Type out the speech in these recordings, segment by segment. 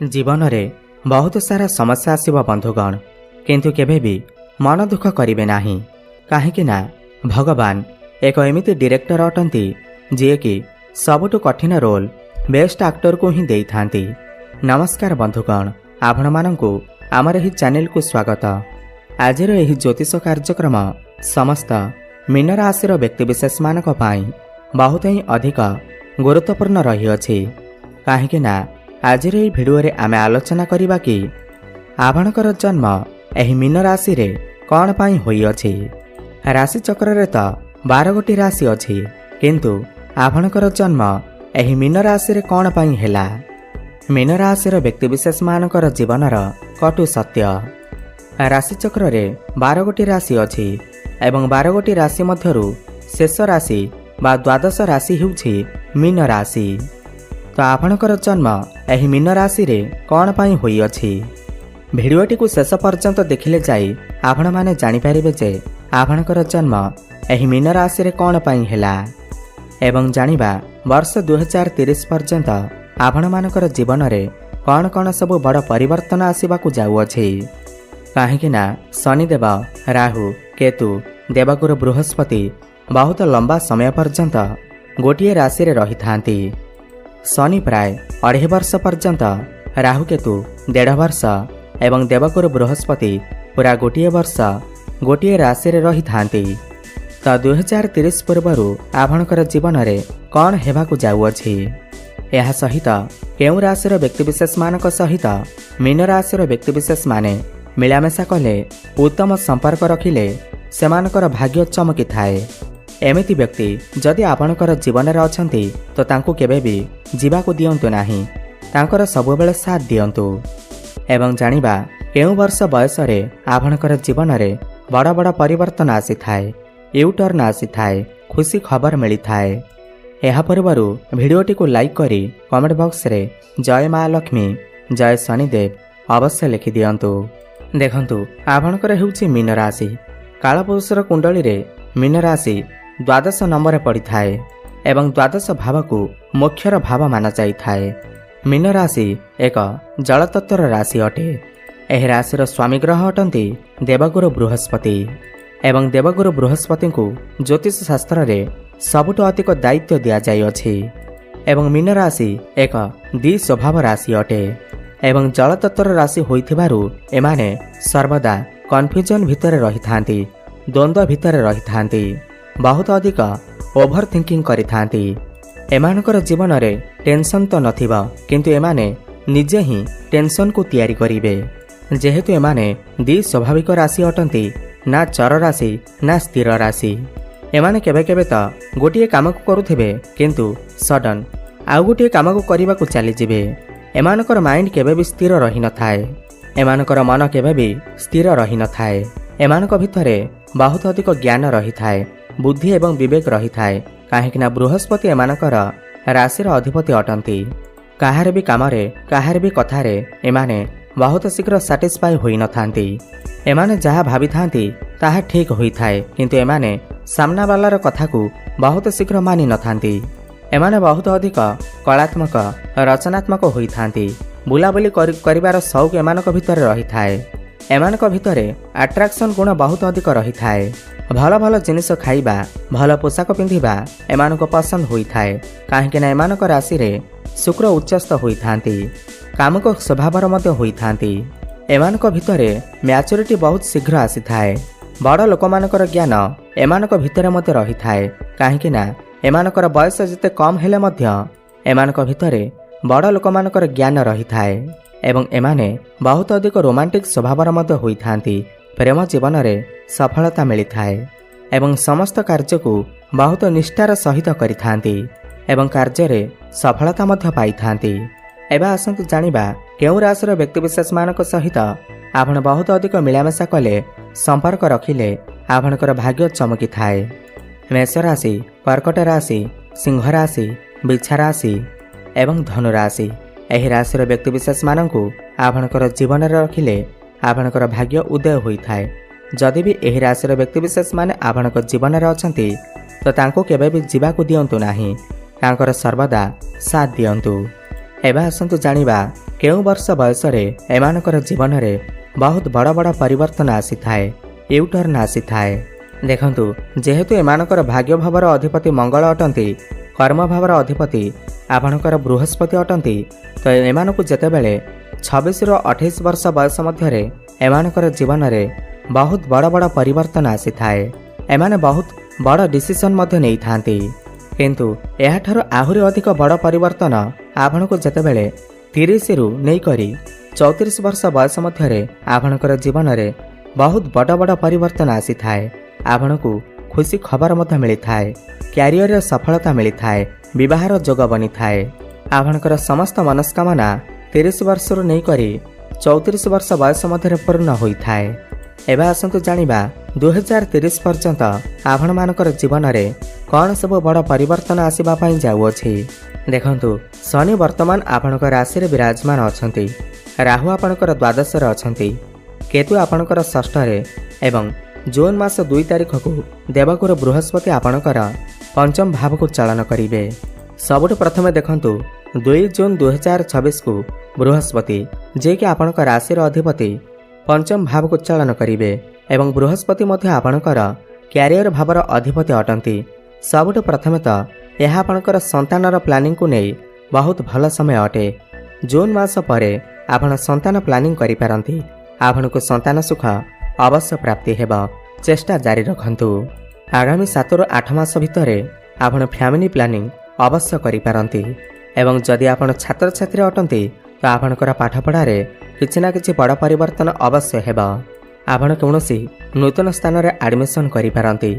जीवन में बहुत सारा समस्या आसव बंधुगण, किंतु केबे भी मन दुख करेंगे नहीं। कहीं भगवान एक एमिति डायरेक्टर अटंती जी कि सबुठु कठिन रोल बेस्ट एक्टर को ही दे था। नमस्कार बंधुगण, आपण मानंकु आमर एही चैनल को स्वागत। आज एही ज्योतिष कार्यक्रम समस्त मीन राशि व्यक्तिविशेष मानक पाई बहुत ही अधिक गुरुत्वपूर्ण रही अछि। कहीं आज भिडियो आमे आलोचना करिबा कि आपणकर जन्म एही मीन राशि रे कौन पाई होई अछि। राशि चक्र रे तो 12 गोटी राशि अछि, किंतु आपणकर जन्म एही मीन राशि रे कौन पाई हेला। मीन राशि व्यक्तिविशेष मानकर जीवनर कटु सत्य। राशि चक्र रे 12 गोटी राशि अछि एवं 12 गोटी राशि मध्यरु शेष राशि बा द्वादश राशि हेउछि मीन राशि। तो आपणकर जन्म एही मीन राशि रे कौन पाई होई अछि। भिडियोटी को शेष पर्यंत देखिले जाई आपण माने जानि परिबे जे आपणकर जन्म एही मीन राशि रे कौन पाई हेला एवं जानिबा वर्ष 2030 पर्यंत आपण मानकर जीवन रे कौन कौन सब बड़ परिवर्तन आसीबाकू जाउअछि। कहीं शनिदेव, राहु, केतु, देवगुरु बृहस्पति बहुत लंबा समय पर्यंत गोटे राशि रे रही थांती। शनि प्राय 2.5 वर्ष पर्यंत, राहु केतु 1.5 वर्ष एवं देवगुरु बृहस्पति पूरा गोटे वर्ष गोटे राशि रे रही थांती। तो 2030 पूर्वरु आपणकर जीवन रे कौन हेबाकू जाउअछि। यह सहित केउ राशि व्यक्तिविशेष मानक सहित मीन राशि व्यक्तिविशेष माने मिलामेशा कले उत्तम संपर्क रखिले सेमानकर भाग्य चमकी थाए। एमिति व्यक्ति जदि आपणकर जीवन रे अछंती तो तांकू केबे भी जीवाकू दियंतु नाही, तांकर सबुबेले साथ दियंतु एवं जानिबा केउ वर्ष बयस रे आपणकर जीवन रे बड़ बड़ परिवर्तन आसी थाए, यूटर्न आसी थाए, खुशी खबर मिली थाए। एहा पूर्वरु भिडियोटी को लाइक करी कमेंट बॉक्स रे जय माँ लक्ष्मी, जय शनिदेव अवश्य लिखि दियंतु। देखंतु आपणकर हेउछि मीन राशि। कालपुरुषर कुंडली रे मीन राशि 12 नंबर पड़ी थाए एवं द्वादश भाव को मुख्यर भाव माना जाई थाए। मीन राशि एक जल तत्वर राशि अटे। एह राशि स्वामी ग्रह अटंती देवगुरु बृहस्पति एवं देवगुरु बृहस्पति को ज्योतिष शास्त्र रे सबुठु अधिक दायित्व दिया जाय अछि। एवं मीन राशि एक द्वि स्वभाव राशि अटे एवं जल तत्वर राशि होइथिबारु एमाने सर्वदा कन्फ्यूजन भितर रही थांती, द्वंद्व भितर रही थांती, बहुत अधिक ओभर थिंकिंग करि थांती। एमानकर जीवन रे टेंशन तो नथिबा, किंतु एमाने निजे ही टेंशन को तैयारी करिवे। जेहेतु एमाने द्वि स्वाभाविक राशि अटंती, ना चर राशि ना स्थिर राशि। एमाने केबे केबे तो गोटिए काम को करुथिबे, किंतु सडन आउ गोटिए काम को करबा को चली जिवे। एमानकर माइंड केबे भी स्थिर रही न थाए, एमानकर मन केबे भी स्थिर रही न थाए। एमानक भितरे बहुत अधिक ज्ञान रही थाए, बुद्धि एवं विवेक रही थाए। काहेकि बृहस्पति एमानकर राशि अधिपति अटंती। काहार भी कामरे काहार भी कथारे एमाने बहुत शीघ्र सैटिस्फाई होई न थांती। एमाने जहाँ भाभी थांती ताहा ठीक होई थाए, किंतु एमाने सामना वालार कथा को बहुत शीघ्र मानि न थांती। एमाने बहुत अधिक कलात्मक रचनात्मक होई थांती। बुलाबुली करिबार शौक एमानक भितरे रही थाए। एमानक भितरे अट्राक्शन गुण बहुत अधिक रही थाए। भल भल जिनिस खाइबा, भल पोशाक पिंधिबा एमानक पसंद होई थाए। काहेकि एमानक राशि रे शुक्र उच्चस्थ होई थांती, कामुक स्वभावर मध्य होई थांती। एमानक भितरे मैच्योरिटी बहुत शीघ्र आसी थाए। बड़ लोकमानकर ज्ञान एमानक भितरे मध्य रही थाए। काहेकि एमानकर बयस जेते कम हेले मध्य एमानक भितरे बड़ लोकमानकर ज्ञान रही थाए एवं एमाने बहुत अधिक रोमांटिक स्वभावर मध्य होई थांती। प्रेम जीवन रे सफलता मिली थाए एवं समस्त कार्य को बहुत निष्ठार सहित करि थांती एवं कार्य रे सफलता मध्य पाई थांती। एबा आसंतु जानिबा केउ राशि व्यक्तिविशेष मानक सहित आपण बहुत अधिक मिलामेशा कले संपर्क रखिले आपणकर भाग्य चमकी थाए। मेष राशि, कर्कट राशि, सिंह राशि, बिच्छा राशि एवं धनु राशि। एही राशि व्यक्तिविशेष मानकु आपणकर जीवन रे रखिले आपणकर भाग्य उदय होई थाए। जदि भी एही राशि व्यक्तिविशेष माने आपणक जीवन रे अछंती तो तांको केबे भी जीवाकू दियंतु नाही, तांकर सर्वदा साथ दियंतु। एबा आसंतु जानिबा କେଉଁ ବର୍ଷ ବୟସରେ ଏମାନଙ୍କର ଜୀବନରେ ବହୁତ ବଡ଼ ବଡ଼ ପରିବର୍ତ୍ତନ ଆସିଥାଏ, ୟୁଟର୍ନ ଆସିଥାଏ। ଦେଖନ୍ତୁ, ଯେହେତୁ ଏମାନଙ୍କର ଭାଗ୍ୟ ଭାବର ଅଧିପତି ମଙ୍ଗଳ ଅଟନ୍ତି, କର୍ମ ଭାବର ଅଧିପତି ଆପଣଙ୍କର ବୃହସ୍ପତି ଅଟନ୍ତି, ତ ଏମାନଙ୍କୁ ଯେତେବେଳେ 26ରୁ 28 ବର୍ଷ ବୟସ ମଧ୍ୟରେ ଏମାନଙ୍କର ଜୀବନରେ ବହୁତ ବଡ଼ ବଡ଼ ପରିବର୍ତ୍ତନ ଆସିଥାଏ। ଏମାନେ ବହୁତ ବଡ଼ ଡିସିସନ୍ ମଧ୍ୟ ନେଇଥାନ୍ତି। କିନ୍ତୁ ଏହାଠାରୁ ଆହୁରି ଅଧିକ ବଡ଼ ପରିବର୍ତ୍ତନ ଆପଣଙ୍କୁ ଯେତେବେଳେ 30ରୁ ନେଇକରି 34 ବର୍ଷ ବୟସ ମଧ୍ୟରେ ଆପଣଙ୍କର ଜୀବନରେ ବହୁତ ବଡ଼ ବଡ଼ ପରିବର୍ତ୍ତନ ଆସିଥାଏ। ଆପଣଙ୍କୁ ଖୁସି ଖବର ମଧ୍ୟ ମିଳିଥାଏ, କ୍ୟାରିୟରରେ ସଫଳତା ମିଳିଥାଏ, ବିବାହର ଯୋଗ ବନିଥାଏ। ଆପଣଙ୍କର ସମସ୍ତ ମନସ୍କାମନା 30 ବର୍ଷରୁ ନେଇକରି 34 ବର୍ଷ ବୟସ ମଧ୍ୟରେ ପୂର୍ଣ୍ଣ ହୋଇଥାଏ। ଏବେ ଆସନ୍ତୁ ଜାଣିବା 2030 ପର୍ଯ୍ୟନ୍ତ ଆପଣମାନଙ୍କର ଜୀବନରେ କ'ଣ ସବୁ ବଡ଼ ପରିବର୍ତ୍ତନ ଆସିବା ପାଇଁ ଯାଉଅଛି। ଦେଖନ୍ତୁ, ଶନି ବର୍ତ୍ତମାନ ଆପଣଙ୍କ ରାଶିରେ ବିରାଜମାନ ଅଛନ୍ତି, ରାହୁ ଆପଣଙ୍କର ଦ୍ୱାଦଶରେ ଅଛନ୍ତି, କେତୁ ଆପଣଙ୍କର ଷଷ୍ଠରେ ଏବଂ ଜୁନ୍ ମାସ 2 ତାରିଖକୁ ଦେବଗୁରୁ ବୃହସ୍ପତି ଆପଣଙ୍କର ପଞ୍ଚମ ଭାବକୁ ଚାଳନ କରିବେ। ସବୁଠୁ ପ୍ରଥମେ ଦେଖନ୍ତୁ, 2 ଜୁନ୍ 2026କୁ ବୃହସ୍ପତି, ଯିଏକି ଆପଣଙ୍କ ରାଶିର ଅଧିପତି, ପଞ୍ଚମ ଭାବକୁ ଚାଳନ କରିବେ ଏବଂ ବୃହସ୍ପତି ମଧ୍ୟ ଆପଣଙ୍କର କ୍ୟାରିୟର ଭାବର ଅଧିପତି ଅଟନ୍ତି। ସବୁଠୁ ପ୍ରଥମେ ତ ଏହା ଆପଣଙ୍କର ସନ୍ତାନର ପ୍ଲାନିଂକୁ ନେଇ ବହୁତ ଭଲ ସମୟ ଅଟେ। ଜୁନ୍ ମାସ ପରେ ଆପଣ ସନ୍ତାନ ପ୍ଲାନିଂ କରିପାରନ୍ତି। ଆପଣଙ୍କୁ ସନ୍ତାନ ସୁଖ ଅବଶ୍ୟ ପ୍ରାପ୍ତି ହେବ, ଚେଷ୍ଟା ଜାରି ରଖନ୍ତୁ। ଆଗାମୀ 7ରୁ 8 ମାସ ଭିତରେ ଆପଣ ଫ୍ୟାମିଲି ପ୍ଲାନିଂ ଅବଶ୍ୟ କରିପାରନ୍ତି ଏବଂ ଯଦି ଆପଣ ଛାତ୍ରଛାତ୍ରୀ ଅଟନ୍ତି ତ ଆପଣଙ୍କର ପାଠପଢ଼ାରେ କିଛି ନା କିଛି ବଡ଼ ପରିବର୍ତ୍ତନ ଅବଶ୍ୟ ହେବ। ଆପଣ କୌଣସି ନୂତନ ସ୍ଥାନରେ ଆଡମିସନ୍ କରିପାରନ୍ତି,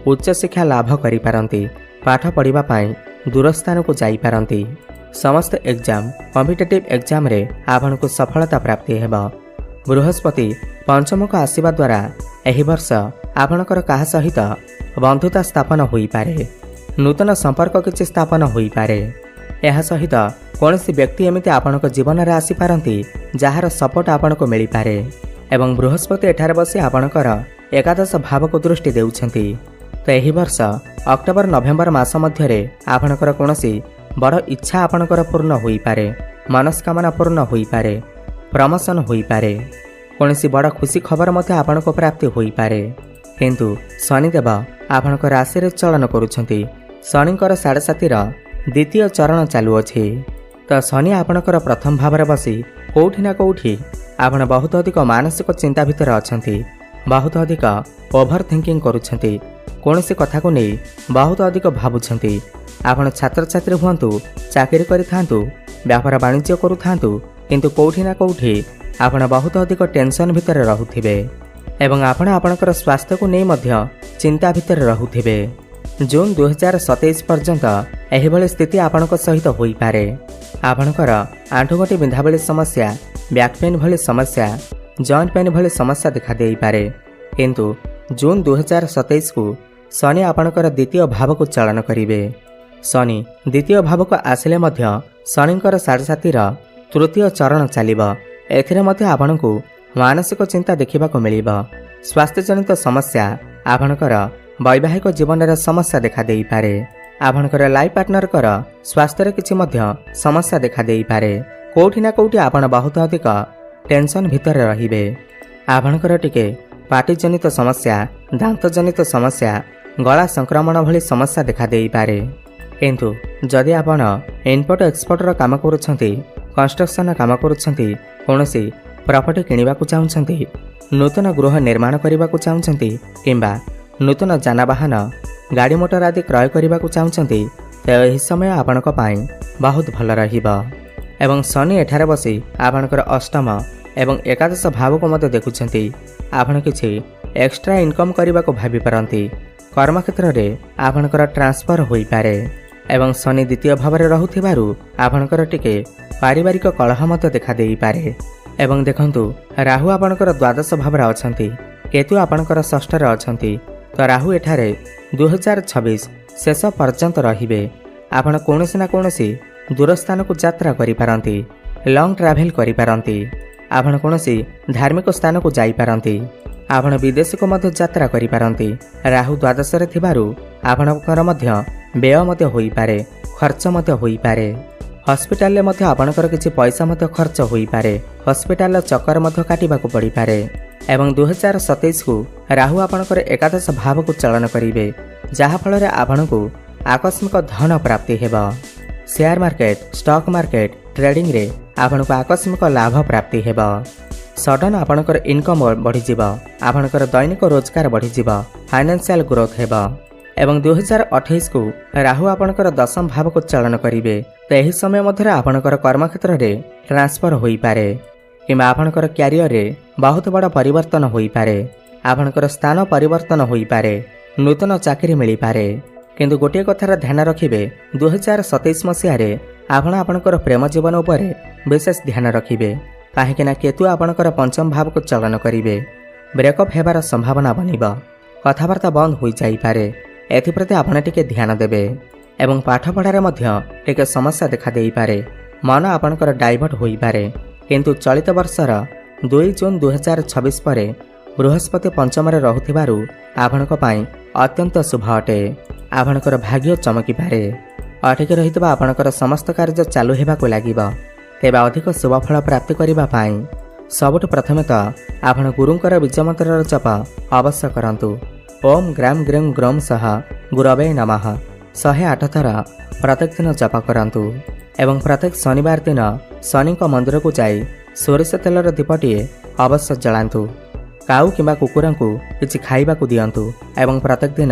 ଉଚ୍ଚଶିକ୍ଷା ଲାଭ କରିପାରନ୍ତି, ପାଠ ପଢ଼ିବା ପାଇଁ ଦୂର ସ୍ଥାନକୁ ଯାଇପାରନ୍ତି। ସମସ୍ତ ଏକ୍ଜାମ, କମ୍ପିଟେଟିଭ୍ ଏକ୍ଜାମରେ ଆପଣଙ୍କୁ ସଫଳତା ପ୍ରାପ୍ତି ହେବ। ବୃହସ୍ପତି ପଞ୍ଚମକୁ ଆସିବା ଦ୍ୱାରା ଏହି ବର୍ଷ ଆପଣଙ୍କର କାହା ସହିତ ବନ୍ଧୁତା ସ୍ଥାପନ ହୋଇପାରେ, ନୂତନ ସମ୍ପର୍କ କିଛି ସ୍ଥାପନ ହୋଇପାରେ। ଏହା ସହିତ କୌଣସି ବ୍ୟକ୍ତି ଏମିତି ଆପଣଙ୍କ ଜୀବନରେ ଆସିପାରନ୍ତି ଯାହାର ସପୋର୍ଟ ଆପଣଙ୍କୁ ମିଳିପାରେ ଏବଂ ବୃହସ୍ପତି ଏଠାରେ ବସି ଆପଣଙ୍କର ଏକାଦଶ ଭାବକୁ ଦୃଷ୍ଟି ଦେଉଛନ୍ତି। ତ ଏହି ବର୍ଷ ଅକ୍ଟୋବର ନଭେମ୍ବର ମାସ ମଧ୍ୟରେ ଆପଣଙ୍କର କୌଣସି ବଡ଼ ଇଚ୍ଛା ଆପଣଙ୍କର ପୂର୍ଣ୍ଣ ହୋଇପାରେ, ମନସ୍କାମନା ପୂର୍ଣ୍ଣ ହୋଇପାରେ, ପ୍ରମୋସନ୍ ହୋଇପାରେ, କୌଣସି ବଡ଼ ଖୁସି ଖବର ମଧ୍ୟ ଆପଣଙ୍କୁ ପ୍ରାପ୍ତି ହୋଇପାରେ। କିନ୍ତୁ ଶନିଦେବ ଆପଣଙ୍କ ରାଶିରେ ଚଳନ କରୁଛନ୍ତି। ଶନିଙ୍କର 7.5ର ଦ୍ୱିତୀୟ ଚରଣ ଚାଲୁଅଛି। ତ ଶନି ଆପଣଙ୍କର ପ୍ରଥମ ଭାବରେ ବସି କେଉଁଠି ନା କେଉଁଠି ଆପଣ ବହୁତ ଅଧିକ ମାନସିକ ଚିନ୍ତା ଭିତରେ ଅଛନ୍ତି, ବହୁତ ଅଧିକ ଓଭର ଥିଙ୍କିଂ କରୁଛନ୍ତି, କୌଣସି କଥାକୁ ନେଇ ବହୁତ ଅଧିକ ଭାବୁଛନ୍ତି। ଆପଣ ଛାତ୍ରଛାତ୍ରୀ ହୁଅନ୍ତୁ, ଚାକିରି କରିଥାନ୍ତୁ, ବ୍ୟାପାର ବାଣିଜ୍ୟ କରୁଥାନ୍ତୁ, କିନ୍ତୁ କେଉଁଠି ନା କେଉଁଠି ଆପଣ ବହୁତ ଅଧିକ ଟେନସନ୍ ଭିତରେ ରହୁଥିବେ ଏବଂ ଆପଣ ଆପଣଙ୍କର ସ୍ୱାସ୍ଥ୍ୟକୁ ନେଇ ମଧ୍ୟ ଚିନ୍ତା ଭିତରେ ରହୁଥିବେ। ଜୁନ୍ 2027 ପର୍ଯ୍ୟନ୍ତ ଏହିଭଳି ସ୍ଥିତି ଆପଣଙ୍କ ସହିତ ହୋଇପାରେ। ଆପଣଙ୍କର ଆଣ୍ଠୁଗଣ୍ଠି ବିନ୍ଧା ଭଳି ସମସ୍ୟା, ବ୍ୟାକ୍ ପେନ୍ ଭଳି ସମସ୍ୟା, ଜଏଣ୍ଟ ପେନ୍ ଭଳି ସମସ୍ୟା ଦେଖାଦେଇପାରେ। କିନ୍ତୁ ଜୁନ୍ 2027କୁ ଶନି ଆପଣଙ୍କର ଦ୍ୱିତୀୟ ଭାବକୁ ଚାଳନ କରିବେ। ଶନି ଦ୍ୱିତୀୟ ଭାବକୁ ଆସିଲେ ମଧ୍ୟ ଶନିଙ୍କର 7.5ର ତୃତୀୟ ଚରଣ ଚାଲିବ। ଏଥିରେ ମଧ୍ୟ ଆପଣଙ୍କୁ ମାନସିକ ଚିନ୍ତା ଦେଖିବାକୁ ମିଳିବ। ସ୍ୱାସ୍ଥ୍ୟଜନିତ ସମସ୍ୟା, ଆପଣଙ୍କର ବୈବାହିକ ଜୀବନରେ ସମସ୍ୟା ଦେଖାଦେଇପାରେ। ଆପଣଙ୍କର ଲାଇଫ୍ ପାର୍ଟନରଙ୍କର ସ୍ୱାସ୍ଥ୍ୟରେ କିଛି ମଧ୍ୟ ସମସ୍ୟା ଦେଖାଦେଇପାରେ। କେଉଁଠି ନା କେଉଁଠି ଆପଣ ବହୁତ ଅଧିକ ଟେନସନ୍ ଭିତରେ ରହିବେ। ଆପଣଙ୍କର ଟିକେ ପାଟିଜନିତ ସମସ୍ୟା, ଦାନ୍ତଜନିତ ସମସ୍ୟା, ଗଳା ସଂକ୍ରମଣ ଭଳି ସମସ୍ୟା ଦେଖାଦେଇପାରେ। କିନ୍ତୁ ଯଦି ଆପଣ ଇନପୋର୍ଟ ଏକ୍ସପୋର୍ଟର କାମ କରୁଛନ୍ତି, କନଷ୍ଟ୍ରକ୍ସନର କାମ କରୁଛନ୍ତି, କୌଣସି ପ୍ରପର୍ଟି କିଣିବାକୁ ଚାହୁଁଛନ୍ତି, ନୂତନ ଗୃହ ନିର୍ମାଣ କରିବାକୁ ଚାହୁଁଛନ୍ତି କିମ୍ବା ନୂତନ ଯାନବାହନ, ଗାଡ଼ି ମୋଟର ଆଦି କ୍ରୟ କରିବାକୁ ଚାହୁଁଛନ୍ତି, ତ ଏହି ସମୟ ଆପଣଙ୍କ ପାଇଁ ବହୁତ ଭଲ ରହିବ। ଏବଂ ଶନି ଏଠାରେ ବସି ଆପଣଙ୍କର ଅଷ୍ଟମ ଏବଂ ଏକାଦଶ ଭାବକୁ ମଧ୍ୟ ଦେଖୁଛନ୍ତି। ଆପଣ କିଛି ଏକ୍ସଟ୍ରା ଇନକମ୍ କରିବାକୁ ଭାବିପାରନ୍ତି। କର୍ମକ୍ଷେତ୍ରରେ ଆପଣଙ୍କର ଟ୍ରାନ୍ସଫର ହୋଇପାରେ ଏବଂ ଶନି ଦ୍ୱିତୀୟ ଭାବରେ ରହୁଥିବାରୁ ଆପଣଙ୍କର ଟିକେ ପାରିବାରିକ କଳହ ମଧ୍ୟ ଦେଖାଦେଇପାରେ। ଏବଂ ଦେଖନ୍ତୁ, ରାହୁ ଆପଣଙ୍କର ଦ୍ୱାଦଶ ଭାବରେ ଅଛନ୍ତି, କେତୁ ଆପଣଙ୍କର ଷଷ୍ଠରେ ଅଛନ୍ତି। ତ ରାହୁ ଏଠାରେ 2026 ଶେଷ ପର୍ଯ୍ୟନ୍ତ ରହିବେ। ଆପଣ କୌଣସି ନା କୌଣସି ଦୂର ସ୍ଥାନକୁ ଯାତ୍ରା କରିପାରନ୍ତି, ଲଙ୍ଗ ଟ୍ରାଭେଲ୍ କରିପାରନ୍ତି, ଆପଣ କୌଣସି ଧାର୍ମିକ ସ୍ଥାନକୁ ଯାଇପାରନ୍ତି, ଆପଣ ବିଦେଶକୁ ମଧ୍ୟ ଯାତ୍ରା କରିପାରନ୍ତି। ରାହୁ ଦ୍ୱାଦଶରେ ଥିବାରୁ ଆପଣଙ୍କର ମଧ୍ୟ ବ୍ୟୟ ମଧ୍ୟ ହୋଇପାରେ, ଖର୍ଚ୍ଚ ମଧ୍ୟ ହୋଇପାରେ। हस्पिटाल मध्य आपणकर किछि पैसा मध्य खर्च होई पारे। हस्पिटाल चक्कर मध्य काटिबाकू पड़ी पारे। एवं 2027 को राहु आपणकर एकादश भाव को चलन करिवे, जहा फल रे आपणकू आकस्मिक धन प्राप्ति हेबा। Share market, stock market, trading रे आपणकू आकस्मिक लाभ प्राप्ति हेबा। सडन आपणकर इनकम बढ़ी जिबा, आपणकर दैनिक रोजगार बढ़ी जिबा, फाइनेंशियल ग्रोथ हेबा। एवं 2028 को राहु आपणकर दशम भाव को चलन करिवे, तो एही समय मध्य आपणकर कर्मक्षेत्र रे ट्रांसफर होई पारे किंबा आपणकर कैरियर रे बहुत बड़ परिवर्तन होई पारे। आपणकर स्थान परिवर्तन होई पारे, नूतन चाकरी मिली पारे। किंतु गोटे कथार ध्यान रखिबे, 2027 मसीह आपण आपणकर प्रेम जीवन उपरे विशेष ध्यान रखिबे, काहेकि केतु आपणकर पंचम भाव को चलन करिवे। ब्रेकअप हेबार संभावना बनिबा, कथाबार्ता बंद होई जाई पारे। एथिप्रति आपण टिके ध्यान देबे। एवं पाठ पढ़ारे मध्य टिके समस्या देखा देई पारे, मन आपणकर डाइवर्ट होई पारे। किंतु चलित वर्षर 2 जून 2026 पर बृहस्पति पंचम रहुथिबारु आपणक पई अत्यंत शुभ अटे। आपणकर भाग्य चमकी पारे। अटकी रहितबा आपणकर समस्त कार्य चालू हेबाकू लागिबा। तेबे अधिक शुभफल प्राप्ति करिबा पई सबुठु प्रथमे तो आपण गुरुंकर बीज मंत्रर जप अवश्य करंतु। ओम ग्राम ग्रीं ग्रोम सह गुरवे नमः 108 थर प्रत्येक दिन जप करंतु। एवं प्रत्येक शनिवार दिन शनि मंदिर को जाई सोरिष तेलर दीपटीए अवश्य जलांतु। काऊ किंबा कुकुर को किछि खाइबाकू दियंतु। एवं प्रत्येक दिन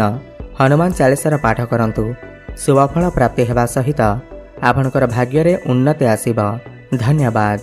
हनुमान चालीसार पाठ करंतु। शुभफल प्राप्ति हेबा सहित आपणकर भाग्य रे उन्नति आसीबा। धन्यवाद।